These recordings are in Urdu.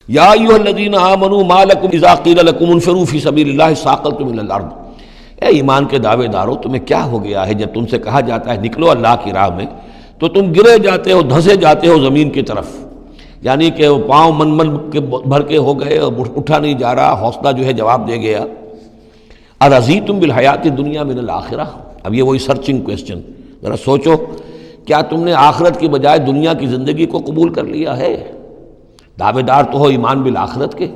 یا ایھا الذین آمنوا ما لکم اذا قیل لکم انفروا فی سبیل اللہ ثاقلتم الی الارض، اے ایمان کے دعوے دارو تمہیں کیا ہو گیا ہے جب تم سے کہا جاتا ہے نکلو اللہ کی راہ میں تو تم گرے جاتے ہو، دھنسے جاتے ہو زمین کی طرف، یعنی کہ وہ پاؤں من کے بھر کے ہو گئے اور اٹھا نہیں جا رہا، حوصلہ جو ہے جواب دے گیا۔ ارضیتم بالحیات الدنیا من الآخرہ، اب یہ وہی سرچنگ کویسچن، ذرا سوچو کیا تم نے آخرت کی بجائے دنیا کی زندگی کو قبول کر لیا ہے؟ دعوے دار تو ہو ایمان بالآخرت کے،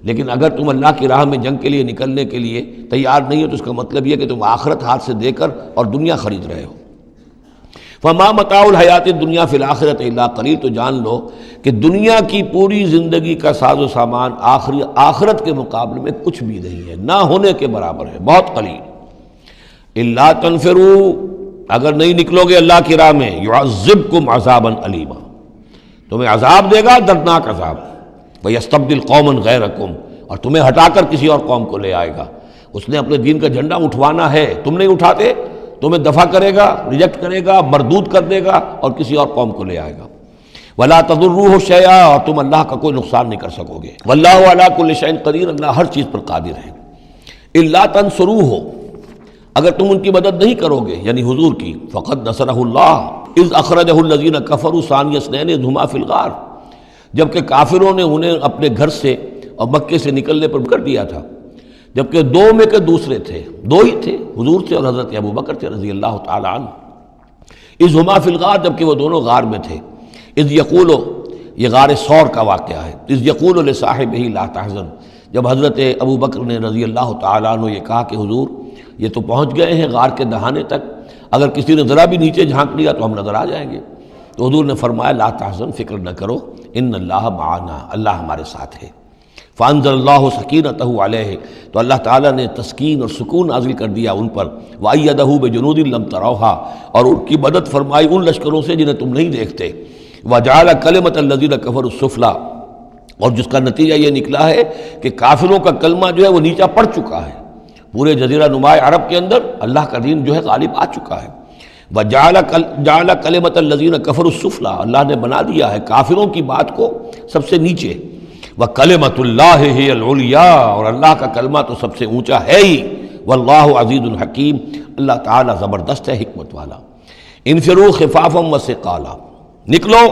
لیکن اگر تم اللہ کی راہ میں جنگ کے لیے نکلنے کے لیے تیار نہیں ہو تو اس کا مطلب یہ کہ تم آخرت ہاتھ سے دے کر اور دنیا خرید رہے ہو۔ فما متاع الحیات الدنیا فی الآخرۃ الا قلیل، تو جان لو کہ دنیا کی پوری زندگی کا ساز و سامان آخرت کے مقابلے میں کچھ بھی نہیں ہے، نہ ہونے کے برابر ہے، بہت قلیل۔ الا تنفروا، اگر نہیں نکلو گے اللہ کی راہ میں، یعذبکم عذابا علیما، تمہیں عذاب دے گا، دردناک عذاب، ویستبدل قوما غیرکم، اور تمہیں ہٹا کر کسی اور قوم کو لے آئے گا۔ اس نے اپنے دین کا جھنڈا اٹھوانا ہے، تم نہیں اٹھاتے، تمہیں دفع کرے گا، ریجیکٹ کرے گا، مردود کر دے گا اور کسی اور قوم کو لے آئے گا۔ ولا تضروہ شیئا، اور تم اللہ کا کوئی نقصان نہیں کر سکو گے۔ واللہ علی کل شیء قدیر، اللہ ہر چیز پر قادر ہے۔ الا تنصروہ، اگر تم ان کی مدد نہیں کرو گے یعنی حضور کی، فقد نصرہ اللہ اذ اخرجہ الذین کفروا ثانی اثنین اذ ہما فی الغار، جبکہ کافروں نے انہیں اپنے گھر سے اور مکے سے نکلنے پر کر دیا تھا، جبکہ دو میں کے دوسرے تھے، دو ہی تھے، حضور تھے اور حضرت ابوبکر تھے رضی اللہ تعالی عنہ۔ اذ ہما فی الغار، جبکہ وہ دونوں غار میں تھے۔ اذ یقول، یہ غار ثور کا واقعہ ہے۔ اذ یقول لصاحبہ لا تحزن، جب حضرت ابوبکر نے رضی اللہ تعالی عنہ یہ کہا کہ حضور یہ تو پہنچ گئے ہیں غار کے دہانے تک، اگر کسی نے ذرا بھی نیچے جھانک لیا تو ہم نظر آ جائیں گے، تو حضور نے فرمایا لا تحزن، فکر نہ کرو، ان اللہ معنا، اللہ ہمارے ساتھ ہے۔ فانزل اللہ سکینتہ علیہ، تو اللہ تعالیٰ نے تسکین اور سکون نازل کر دیا ان پر، وأیدہ بجنود لم تروہا، اور ان کی مدد فرمائی ان لشکروں سے جنہیں تم نہیں دیکھتے، وجعل کلمۃ الذین کفروا السفلی، اور جس کا نتیجہ یہ نکلا ہے کہ کافروں کا کلمہ جو ہے وہ نیچا پڑ چکا ہے، پورے جزیرہ نماء عرب کے اندر اللہ کا دین جو ہے غالب آ چکا ہے۔ وجعل کلمۃ الذین کفروا السفلی، اللہ نے بنا دیا ہے کافروں کی بات کو سب سے نیچے، وَكَلِمَةُ اللَّهِ هِيَ الْعُلْيَا، اور اللہ کا کلمہ تو سب سے اونچا ہے ہی، واللہ عزیز الحکیم، اللہ تعالیٰ زبردست ہے، حکمت والا۔ انفروا خفافا وثقالا، نکلو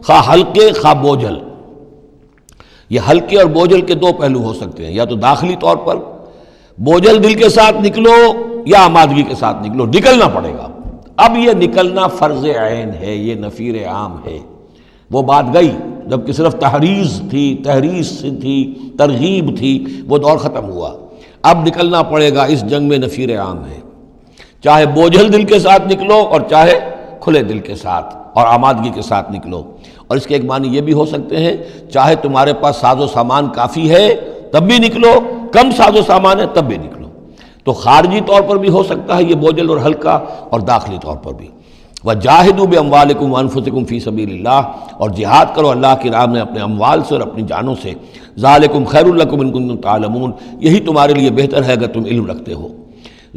خواہ ہلکے خواہ بوجھل۔ یہ ہلکے اور بوجھل کے دو پہلو ہو سکتے ہیں، یا تو داخلی طور پر بوجھل دل کے ساتھ نکلو یا آمادگی کے ساتھ نکلو، نکلنا پڑے گا۔ اب یہ نکلنا فرض عین ہے، یہ نفیر عام ہے۔ وہ بات گئی جب کہ صرف تحریض تھی، ترغیب تھی، وہ دور ختم ہوا۔ اب نکلنا پڑے گا، اس جنگ میں نفیر عام ہے، چاہے بوجھل دل کے ساتھ نکلو اور چاہے کھلے دل کے ساتھ اور آمادگی کے ساتھ نکلو۔ اور اس کے ایک معنی یہ بھی ہو سکتے ہیں، چاہے تمہارے پاس ساز و سامان کافی ہے تب بھی نکلو، کم ساز و سامان ہے تب بھی نکلو۔ تو خارجی طور پر بھی ہو سکتا ہے یہ بوجھل اور ہلکا، اور داخلی طور پر بھی۔ وَجَاهِدُوا بِأَمْوَالِكُمْ وَأَنفُسِكُمْ فِي سَبِيلِ اللَّهِ، اور جہاد کرو اللہ کی راہ میں اپنے اموال سے اور اپنی جانوں سے۔ ذَلِكُمْ خَيْرٌ لَكُمْ إِن كُنتُمْ تَعْلَمُونَ، یہی تمہارے لیے بہتر ہے اگر تم علم رکھتے ہو۔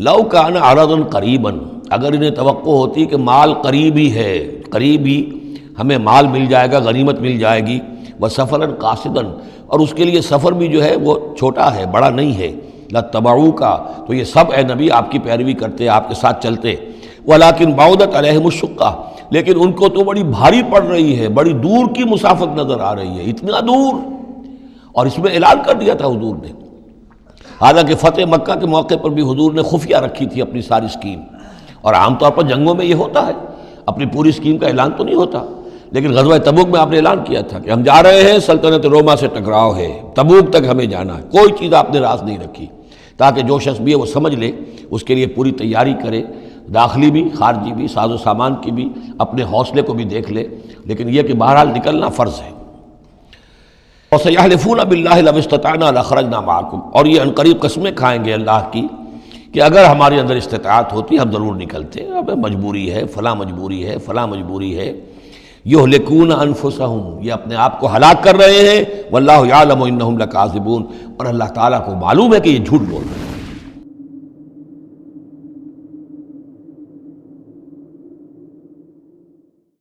لَوْ كَانَ عَرَضًا قَرِيبًا، اگر انہیں توقع ہوتی کہ مال قریب ہی ہے، قریب ہی ہمیں مال مل جائے گا، غنیمت مل جائے گی، وَسَفَرًا قَاصِدًا، اور اس کے لیے سفر بھی جو ہے وہ چھوٹا ہے، بڑا نہیں ہے، لَاتَّبَعُوكَ، تو یہ سب اے نبی آپ کی پیروی کرتے، آپ کے ساتھ چلتے۔ وَلَكِنْ بَعُدَتْ عَلَيْهِمُ الشُّقَّةُ، لیکن ان کو تو بڑی بھاری پڑ رہی ہے، بڑی دور کی مسافت نظر آ رہی ہے، اتنا دور، اور اس میں اعلان کر دیا تھا حضور نے۔ حالانکہ فتح مکہ کے موقع پر بھی حضور نے خفیہ رکھی تھی اپنی ساری اسکیم، اور عام طور پر جنگوں میں یہ ہوتا ہے، اپنی پوری اسکیم کا اعلان تو نہیں ہوتا، لیکن غزوہ تبوک میں آپ نے اعلان کیا تھا کہ ہم جا رہے ہیں، سلطنت روما سے ٹکراؤ ہے، تبوک تک ہمیں جانا ہے، کوئی چیز آپ نے راز نہیں رکھی، تاکہ جو شخص بھی ہے وہ سمجھ لے، اس کے لیے پوری تیاری کرے، داخلی بھی خارجی بھی، ساز و سامان کی بھی، اپنے حوصلے کو بھی دیکھ لے، لیکن یہ کہ بہرحال نکلنا فرض ہے۔ وَسَيَحْلِفُونَ بِاللَّهِ لَوِ اسْتَطَعْنَا لَخَرَجْنَا مَعَكُمْ، اور یہ عنقریب قسمیں کھائیں گے اللہ کی کہ اگر ہمارے اندر استطاعت ہوتی ہم ضرور نکلتے، اب مجبوری ہے، فلاں مجبوری ہے، فلاں مجبوری ہے۔ یہلکون انفسہم، یہ اپنے آپ کو ہلاک کر رہے ہیں، واللہ یعلم انہم لکاذبون، اور اللہ تعالیٰ کو معلوم ہے کہ یہ جھوٹ بول رہے ہیں۔